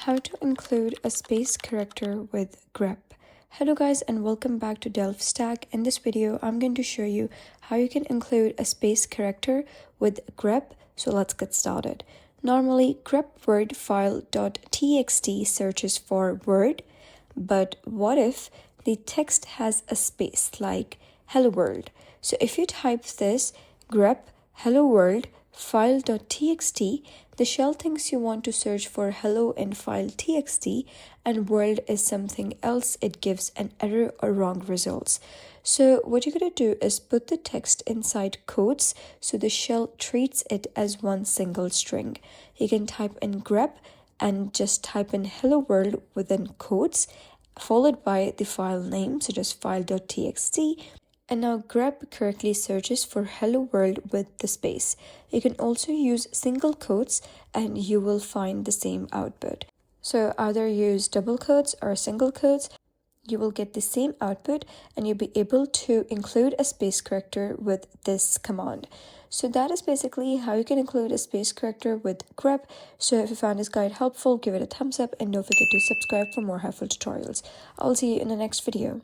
How to include a space character with grep. Hello guys and welcome back to Delve Stack. In this video I'm going to show you how you can include a space character with grep. So let's get started. Normally grep word file.txt searches for word, but what if the text has a space like hello world? So if you type this grep hello world file.txt, the shell thinks you want to search for hello in file txt and world is something else. It gives an error or wrong results. So what you're going to do is put the text inside quotes so the shell treats it as one single string. You can type in grep and just type in hello world within quotes followed by the file name such as file.txt. And now grep correctly searches for hello world with the space. You can also use single quotes and you will find the same output. So either use double quotes or single quotes, you will get the same output and you'll be able to include a space character with this command. So that is basically how you can include a space character with grep. So if you found this guide helpful, give it a thumbs up and don't forget to subscribe for more helpful tutorials. I'll see you in the next video.